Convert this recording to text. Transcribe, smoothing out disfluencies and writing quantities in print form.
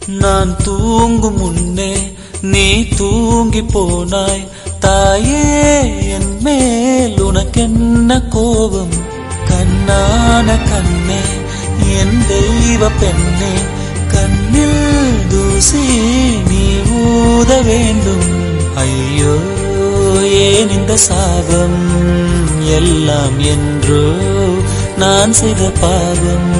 நான் தூங்கும் முன்னே நீ தூங்கி போனாய் தாயே, என் மேல் உனக்கென்ன கோபம்? கண்ணான கண்ணே, என் தெய்வ பெண்ணே, கண்ணில் தூசி நீ ஊத வேண்டும். ஐயோ ஏன் இந்த சாபம்? எல்லாம் என்றோ நான் செய்த பாவம்.